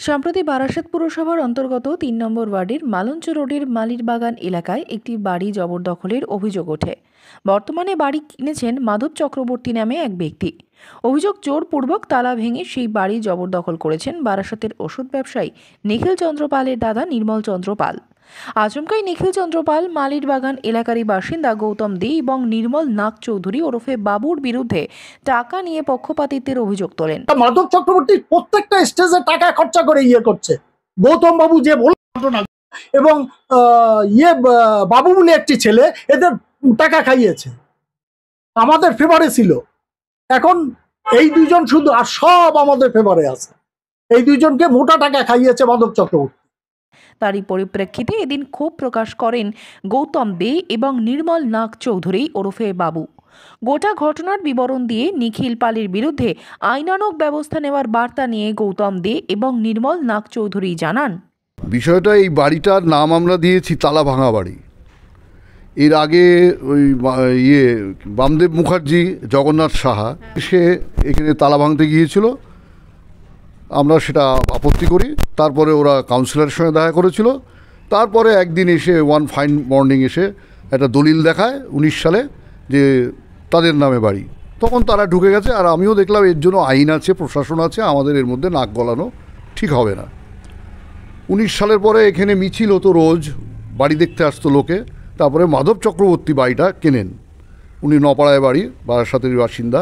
সম্প্রতি বারাসাত পুরসভার অন্তর্গত ৩ নম্বর ওয়ার্ডের মালঞ্চ রোডের মালিরবাগান এলাকায় একটি বাড়ি জবরদখলের অভিযোগ ওঠে। বর্তমানে বাড়ি কিনেছেন মাধব চক্রবর্তী নামে এক ব্যক্তি। অভিযোগ, জোরপূর্বক তালা ভেঙে সেই বাড়ি জবরদখল করেছেন বারাসাতের ওষুধ ব্যবসায়ী নিখিল চন্দ্র পালের দাদা নির্মল চন্দ্র পাল। আচমকাই নিখিল চন্দ্র পাল মালিরবাগান এলাকারই বাসিন্দা গৌতম দে এবং নির্মল নাগ চৌধুরী ওরফে বাবুর বিরুদ্ধে টাকা নিয়ে পক্ষপাতিত্বের অভিযোগ তোলেন। মাধব চক্রবর্তী প্রত্যেকটা স্টেজে টাকা খরচা করে করছে। গৌতম বাবু যে এবং বাবু বলে একটি ছেলে এদের টাকা খাইয়েছে, আমাদের ফেভারে ছিল। এখন এই দুইজন শুধু, আর সব আমাদের ফেভারে আছে। এই দুইজনকে মোটা টাকা খাইয়েছে মাধব চক্রবর্তী। তারই পরিপ্রেক্ষিতে এদিন ক্ষোভ প্রকাশ করেন গৌতম দে এবং নির্মল নাগ চৌধুরী ওরফে বাবু। গোটা ঘটনার বিবরণ দিয়ে নিখিল পালের বিরুদ্ধে আইনানুগ ব্যবস্থা নেওয়ার বার্তা নিয়ে গৌতম দে এবং নির্মল নাগ চৌধুরী জানান, বিষয়টা এই বাড়িটার নাম আমরা দিয়েছি তালা ভাঙা বাড়ি। এর আগে ওই বামদেব মুখার্জি, জগন্নাথ সাহা সে এখানে তালা ভাঙতে গিয়েছিল, আমরা সেটা আপত্তি করি। তারপরে ওরা কাউন্সিলরের সঙ্গে দেখা করেছিল। তারপরে একদিন এসে ওয়ান ফাইন মর্নিং এসে একটা দলিল দেখায় 19 সালে যে তাদের নামে বাড়ি। তখন তারা ঢুকে গেছে, আর আমিও দেখলাম এর জন্য আইন আছে, প্রশাসন আছে, আমাদের এর মধ্যে নাক গলানো ঠিক হবে না। 19 সালের পরে এখানে মিছিল হতো, রোজ বাড়ি দেখতে আসতো লোকে। তারপরে মাধব চক্রবর্তী বাড়িটা কেনেন। উনি নপাড়ায় বাড়ি, বারাসাতের বাসিন্দা।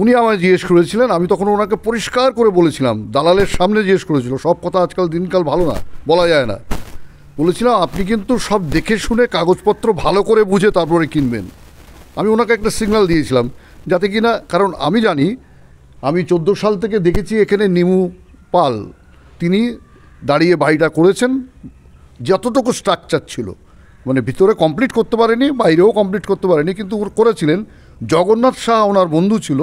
উনি আমায় জিজ্ঞেস করেছিলেন, আমি তখন ওনাকে পরিষ্কার করে বলেছিলাম, দালালের সামনে জিজ্ঞেস করেছিল, সব কথা আজকাল দিনকাল ভালো না, বলা যায় না। বলেছিলাম আপনি কিন্তু সব দেখে শুনে কাগজপত্র ভালো করে বুঝে তারপরে কিনবেন। আমি ওনাকে একটা সিগন্যাল দিয়েছিলাম যাতে কি না, কারণ আমি জানি, আমি 14 সাল থেকে দেখেছি এখানে নিমু পাল তিনি দাঁড়িয়ে বাড়িটা করেছেন। যতটুকু স্ট্রাকচার ছিল, মানে ভিতরে কমপ্লিট করতে পারেনি, বাইরেও কমপ্লিট করতে পারেনি, কিন্তু করেছিলেন। জগন্নাথ শাহ ওনার বন্ধু ছিল,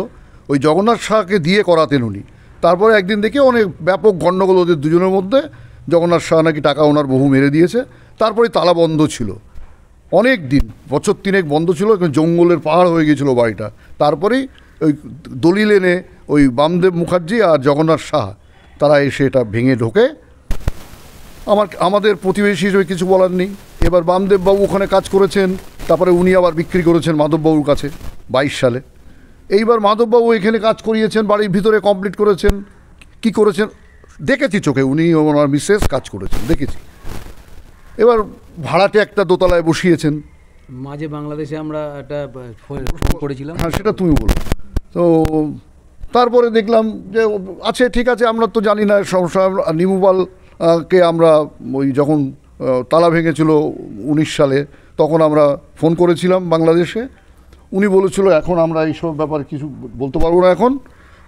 ওই জগন্নাথ শাহকে দিয়ে করাতেন উনি। তারপরে একদিন দেখে অনেক ব্যাপক গণ্ডগোল ওদের দুজনের মধ্যে। জগন্নাথ শাহ নাকি টাকা ওনার বহু মেরে দিয়েছে। তারপরে তালা বন্ধ ছিল অনেক দিন, বছর 3 বন্ধ ছিল, জঙ্গলের পাহাড় হয়ে গিয়েছিল বাড়িটা। তারপরেই ওই দলিল এনে ওই বামদেব মুখার্জি আর জগন্নাথ শাহ তারা এসে এটা ভেঙে ঢোকে। আমাদের প্রতিবেশী হিসেবে কিছু বলার নেই। এবার বামদেববাবু ওখানে কাজ করেছেন, তারপরে উনি আবার বিক্রি করেছেন মাধববাবুর কাছে 22 সালে। এইবার মাধববাবু এখানে কাজ করিয়েছেন, বাড়ির ভিতরে কমপ্লিট করেছেন। কি করেছেন দেখেছি চোখে, উনি ওনার মিসেস কাজ করেছেন দেখেছি। এবার ভাড়াটে একটা দোতলায় বসিয়েছেন। মাঝে বাংলাদেশে আমরা একটা করেছিলাম, হ্যাঁ সেটা তুমি বলো। তো তারপরে দেখলাম যে আছে, ঠিক আছে, আমরা তো জানি না সমস্যা। নিমুপালকে আমরা ওই যখন তালা ভেঙেছিল 19 সালে, তখন আমরা ফোন করেছিলাম বাংলাদেশে। উনি বলেছিল এখন আমরা এইসব ব্যাপারে কিছু বলতে পারবো না, এখন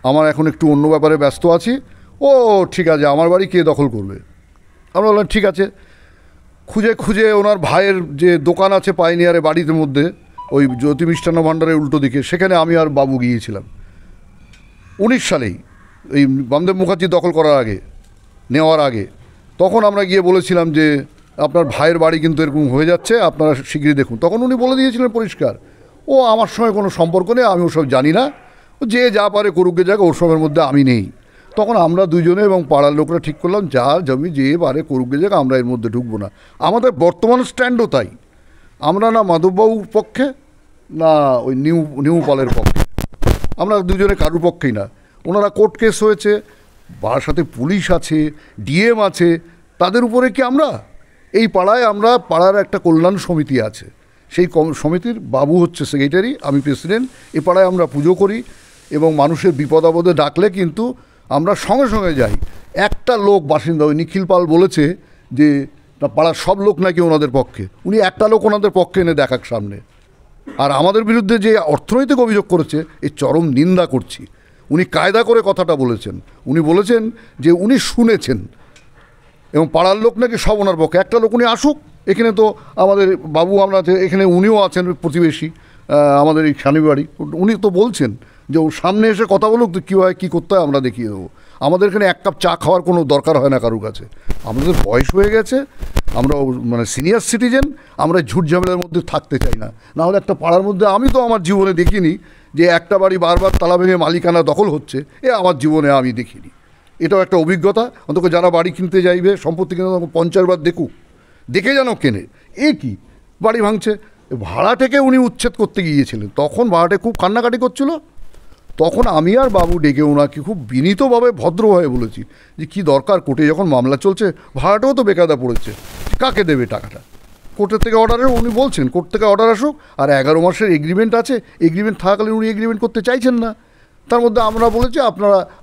আমার এখন একটু অন্য ব্যাপারে ব্যস্ত আছি। ও ঠিক আছে, আমার বাড়ি কে দখল করবে? আমরা বললাম ঠিক আছে। খুঁজে খুঁজে ওনার ভাইয়ের যে দোকান আছে পাইনিয়ারে বাড়িতে মধ্যে, ওই জ্যোতি মিষ্টান্ন ভাণ্ডারের উল্টো দিকে, সেখানে আমি আর বাবু গিয়েছিলাম 19 সালেই, এই বামদেব মুখার্জি দখল করার আগে, নেওয়ার আগে। তখন আমরা গিয়ে বলেছিলাম যে আপনার ভাইয়ের বাড়ি কিন্তু এরকম হয়ে যাচ্ছে, আপনারা শীঘ্রই দেখুন। তখন উনি বলে দিয়েছিলেন পরিষ্কার, ও আমার সঙ্গে কোনো সম্পর্ক নেই, আমি ওসব জানি না, যে যা পারে করুকে যাক, ওর সবের মধ্যে আমি নেই। তখন আমরা দুইজনে এবং পাড়ার লোকরা ঠিক করলাম, যা জমি যে পারে করুকে যাক, আমরা এর মধ্যে ঢুকবো না। আমাদের বর্তমান স্ট্যান্ডও তাই, আমরা না মাধববাবুর পক্ষে না ওই নিউ পালের পক্ষে, আমরা দুজনে কারুর পক্ষেই না। ওনারা কোর্ট কেস হয়েছে, সাথে পুলিশ আছে, ডিএম আছে, তাদের উপরে কি আমরা এই পাড়ায়, আমরা পাড়ার একটা কল্যাণ সমিতি আছে, সেই সমিতির বাবু হচ্ছে সেক্রেটারি, আমি প্রেসিডেন্ট। এ পাড়ায় আমরা পুজো করি এবং মানুষের বিপদ আপদে ডাকলে কিন্তু আমরা সঙ্গে সঙ্গে যাই। একটা লোক বাসিন্দা ওই নিখিল পাল বলেছে যে পাড়ার সব লোক নাকি ওনাদের পক্ষে, উনি একটা লোক ওনাদের পক্ষে এনে দেখাক সামনে। আর আমাদের বিরুদ্ধে যে অর্থনৈতিক অভিযোগ করেছে, এই চরম নিন্দা করছি। উনি কায়দা করে কথাটা বলেছেন, উনি বলেছেন যে উনি শুনেছেন এবং পাড়ার লোক নাকি সব ওনার পক্ষে। একটা লোক উনি আসুক এখানে, তো আমাদের বাবু, আমরা এখানে উনিও আছেন প্রতিবেশী, আমাদের এই খানি বাড়ি, উনি তো বলছেন যে ও সামনে এসে কথা বলুক, তো কী হয় কী করতে হয় আমরা দেখিয়ে দেবো। আমাদের এখানে 1 কাপ চা খাওয়ার কোনো দরকার হয় না কারুর কাছে। আমাদের বয়স হয়ে গেছে, আমরা মানে সিনিয়র সিটিজেন, আমরা ঝুট ঝামেলার মধ্যে থাকতে চাই না। নাহলে একটা পাড়ার মধ্যে, আমি তো আমার জীবনে দেখিনি যে একটা বাড়ি বারবার তালা ভেঙে মালিকানা দখল হচ্ছে, আমার জীবনে আমি দেখিনি। এটাও একটা অভিজ্ঞতা। অন্তত যারা বাড়ি কিনতে যাইবে, সম্পত্তি কিনতে 50 বার দেখে যেন কেনে। এ কি বাড়ি ভাঙছে, ভাড়াটেকে উনি উচ্ছেদ করতে গিয়েছিলেন, তখন ভাড়াটে খুব কান্নাকাটি করছিল। তখন আমি আর বাবু ডেকে ওনাকে খুব বিনীতভাবে ভদ্রভাবে বলেছি যে কী দরকার, কোর্টে যখন মামলা চলছে, ভাড়াটাও তো বেকায়দা পড়েছে, কাকে দেবে টাকাটা। কোর্টের থেকে অর্ডারে উনি বলছেন কোর্ট থেকে অর্ডার আসুক, আর 11 মাসের এগ্রিমেন্ট আছে, এগ্রিমেন্ট থাকাকালীন উনি এগ্রিমেন্ট করতে চাইছেন না। তার মধ্যে আমরা বলেছি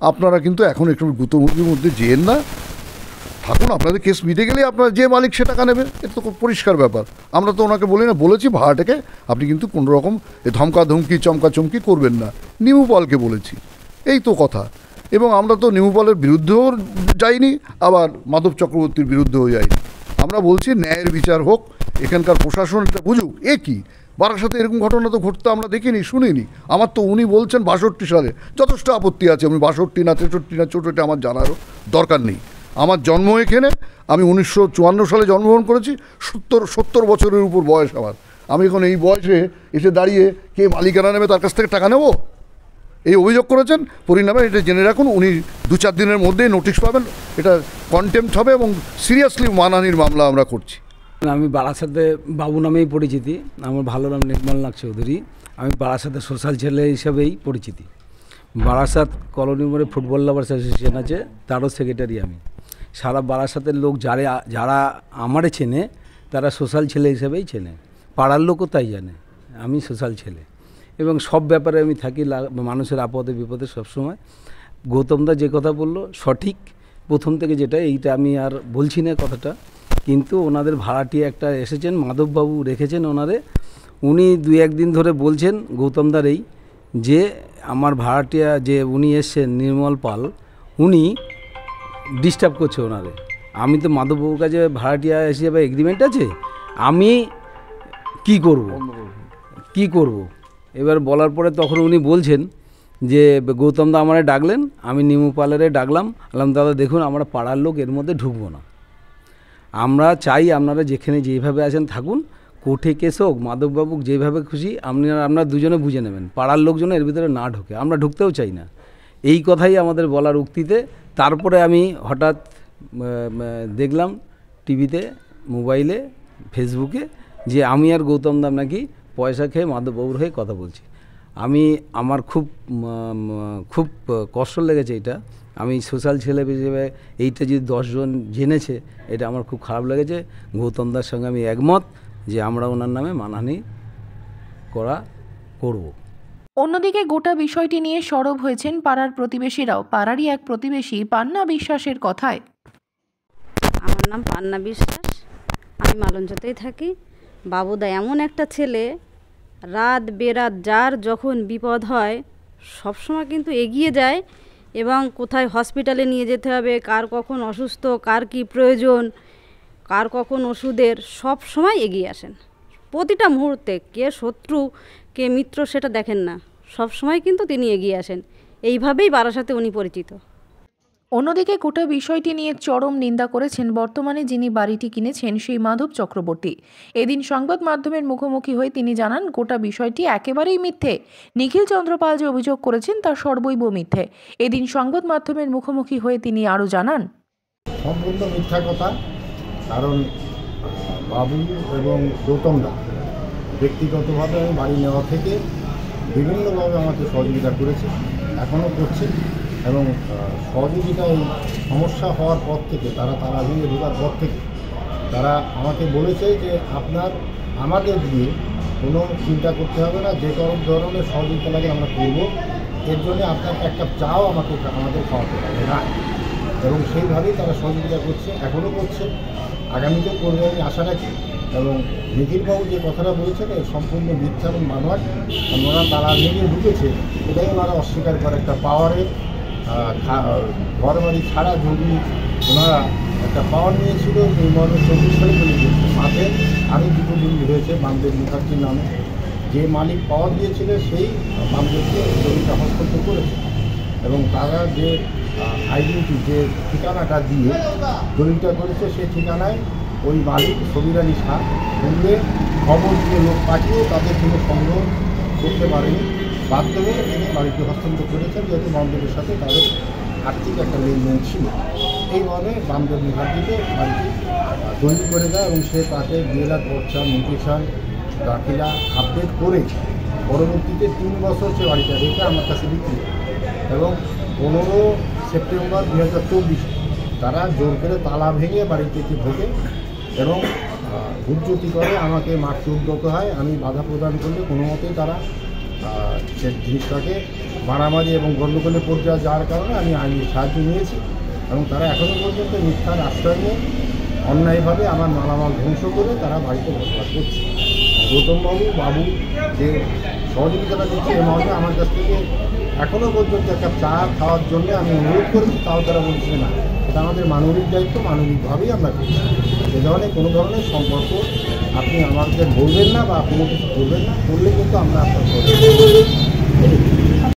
আপনারা কিন্তু এখন একটু গুতোমুতির মধ্যে যেন না, থাকুন, আপনাদের কেস মিটে গেলে আপনার যে মালিক সে টাকা নেবে, এটা তো পরিষ্কার ব্যাপার। আমরা তো ওনাকে বলি না, বলেছি ভাড়াটাকে আপনি কিন্তু কোনো রকম ধমকা ধমকি চমকা চমকি করবেন না, নিমু পালকে বলেছি, এই তো কথা। এবং আমরা তো নিমু পালের বিরুদ্ধেও যাইনি, আবার মাধব চক্রবর্তীর বিরুদ্ধেও যাইনি। আমরা বলছি ন্যায়ের বিচার হোক, এখানকার প্রশাসন এটা বুঝুক। এ কি বারাসাতে এরকম ঘটনা তো ঘটতে আমরা দেখিনি, শুনিনি। আমার তো উনি বলছেন 62 সালে, যথেষ্ট আপত্তি আছে। আমি 62 না 63 না 64 আমার জানারও দরকার নেই। আমার জন্ম এখানে, আমি 1954 সালে জন্মগ্রহণ করেছি, 70 বছরের উপর বয়স আমার। আমি এখন এই বয়সে এসে দাঁড়িয়ে কে মালিকানা নেবে তার কাছ থেকে টাকা নেব, এই অভিযোগ করেছেন। পরিণামে এটা জেনে রাখুন, উনি 2-4 দিনের মধ্যেই নোটিশ পাবেন, এটা কন্টেম্পট হবে এবং সিরিয়াসলি মানহানির মামলা আমরা করছি। আমি বারাসাতে বাবু নামেই পরিচিতি, আমার ভালো নাম নির্মলনাথ চৌধুরী। আমি বারাসাতে সোশ্যাল ছেলে হিসাবেই পরিচিতি। বারাসাত কলোনি মোড়ে ফুটবল লাভার্স অ্যাসোসিয়েশন আছে, তারও সেক্রেটারি আমি। সারা বারাসাতের লোক যারা আমারে চেনে তারা সোশ্যাল ছেলে হিসেবেই চেনে, পাড়ার লোকও তাই জানে আমি সোশ্যাল ছেলে। এবং সব ব্যাপারে আমি থাকি, মানুষের আপদে বিপদে সবসময়। গৌতমদা যে কথা বললো সঠিক, প্রথম থেকে যেটা, এইটা আমি আর বলছি না কথাটা, কিন্তু ওনাদের ভাড়াটিয়া একটা এসেছেন, মাধববাবু রেখেছেন ওনারে। উনি 2-1 দিন ধরে বলছেন গৌতমদার এই যে আমার ভাড়াটিয়া যে উনি এসছেন নির্মল পাল, উনি ডিস্টার্ব করছে ওনারে। আমি তো মাধববাবুর কাছে ভাড়াটিয়া হিসেবে এগ্রিমেন্ট আছে, আমি কি করব এবার বলার পরে তখন উনি বলছেন যে গৌতমদা আমারে ডাকলেন, আমি নিমু পালেরে ডাকলাম, বললাম দাদা দেখুন আমরা পাড়ার লোক এর মধ্যে ঢুকবো না, আমরা চাই আপনারা যেখানে যেইভাবে আছেন থাকুন, কোর্টে কেস হোক, মাধববাবু যেভাবে খুশি আপনারা দুজনে বুঝে নেবেন, পাড়ার লোকজন এর ভিতরে না ঢোকে, আমরা ঢুকতেও চাই না। এই কথাই আমাদের বলার উক্তিতে তারপরে আমি হঠাৎ দেখলাম টিভিতে, মোবাইলে, ফেসবুকে যে আমি আর গৌতম দাম নাকি পয়সা খেয়ে মাধববাবুর হয়ে কথা বলছি। আমার খুব কষ্ট লেগেছে এটা। আমি সোশ্যাল ছেলে হিসেবে এইটা যদি 10 জন জেনেছে, এটা আমার খুব খারাপ লেগেছে। গৌতমদার সঙ্গে আমি একমত যে আমরা ওনার নামে মানহানি করব। অন্যদিকে গোটা বিষয়টি নিয়ে সরব হয়েছেন পাড়ার প্রতিবেশীরাও। পাড়ারই এক প্রতিবেশী পান্না বিশ্বাসের কথায়, আমার নাম পান্না বিশ্বাস, আমি মালঞ্চতেই থাকি। বাবুদা এমন একটা ছেলে, রাত বেরাত যার যখন বিপদ হয় সবসময় কিন্তু এগিয়ে যায়, এবং কোথায় হসপিটালে নিয়ে যেতে হবে, কার কখন অসুস্থ, কার কি প্রয়োজন, কার কখন ওষুধের, সব সময় এগিয়ে আসেন প্রতিটা মুহূর্তে। কে শত্রু কে মিত্র সেটা দেখেন না, সব সময় কিন্তু তিনি এগিয়ে আসেন। এইভাবেই বারাসাতে উনি পরিচিত। অন্যদিকে গোটা বিষয়টি নিয়ে চরম নিন্দা করেছেন বর্তমানে যিনি বাড়িটি কিনেছেন সেই মাধব চক্রবর্তী। এদিন সংবাদ মাধ্যমের মুখোমুখি হয়ে তিনি জানান গোটা বিষয়টি একেবারেই মিথ্যে। নিখিল চন্দ্র পাল যে অভিযোগ করেছেন তা সর্বৈব মিথ্যে। এদিন সংবাদ মাধ্যমের মুখোমুখি হয়ে তিনি আরও জানান, সম্পূর্ণ মিথ্যা কথা। কারণ বাবু এবং গৌতমদা ব্যক্তিগতভাবে আমি বাড়ি নেওয়া থেকে বিভিন্নভাবে আমাকে সহযোগিতা করেছে, এখনও করছে। এবং সহযোগিতা এই সমস্যা হওয়ার পর থেকে, তারা ভেঙে ঢোকার পর থেকে তারা আমাকে বলেছে যে আমাদের দিয়ে কোনো চিন্তা করতে হবে না, যে কোনো ধরনের সহযোগিতা লাগে আমরা করব, এর জন্য আপনার এক কাপ চাও আমাদের খাওয়াতে হবে না। এবং সেইভাবেই তারা সহযোগিতা করছে, এখনও করছে, আগামীতেও করবে আমি আশা রাখি। এবং নিখিলবাবু যে কথাটা বলেছেন এর সম্পূর্ণ মিথ্যা এবং মানহানি। ওনারা তারা ভেঙে ঢুকেছে, এটাই ওনারা অস্বীকার করে। একটা পাওয়ারে ঘর বাড়ি ছাড়া যদি ওনারা একটা পাওয়ার নিয়েছিল, 2024 সালে চলে গেছে। মাঠে আরও 2 জমি হয়েছে বামদেব মুখার্জির নামে, যে মালিক পাওয়ার দিয়েছিল সেই বামদেবকে জমিটা হস্তান্তর করেছে। এবং তারা যে আইডেন্টি যে ঠিকানাটা দিয়ে দলিলটা করেছে, সেই ঠিকানায় ওই মালিক সবির আলী শাহ বললে খবর দিয়ে লোক পাঠিয়ে তাদের থেকে সংগ্রহ করতে পারেনি, বাধ্য হয়ে তিনি বাড়িটি হস্তান্তর করেছেন, যেহেতু বামদেবের সাথে তাদের আর্থিক একটা লেনদেন ছিল। এইভাবে বামদেব মুখার্জিকে বাড়িটি তৈরি করে দেয় এবং সে তাকে ডিএলআর পর্চা মিউটেশন দাখিলা আপডেট করে পরবর্তীতে 3 বছর সে বাড়িটা রেখে আমার কাছে বিক্রি করে। এবং 15 সেপ্টেম্বর 2024 তারা জোর করে তালা ভেঙে বাড়িতে ঢোকে এবং হুজ্জতি করে আমাকে মারতে উদ্যত হয়। আমি বাধা প্রদান করলে কোনো মতেই তারা সে জিনিসটাকে মারামারি এবং গণ্ডগোলে পর্যায়ে যাওয়ার কারণে আমি আইনি সাহায্য নিয়েছি এবং তারা এখনও পর্যন্ত মিথ্যার আশ্রয় নিয়ে অন্যায়ভাবে আমার মালামাল ধ্বংস করে তারা বাড়িতে বসবাস করছে। গৌতমবাবু বাবু যে সহযোগিতাটা দিচ্ছে এ মর্মে আমার কাছ থেকে এখনও পর্যন্ত একটা চা খাওয়ার জন্য আমি অনুরোধ করেছি, তাও তারা বলছে না, এটা আমাদের মানবিক দায়িত্ব, মানবিকভাবেই আমরা করছি। এ ধরনের কোনো ধরনের সম্পর্ক আপনি আমাদের বলবেন না বা কোনো কিছু করবেন না, করলে কিন্তু আমরা আপনার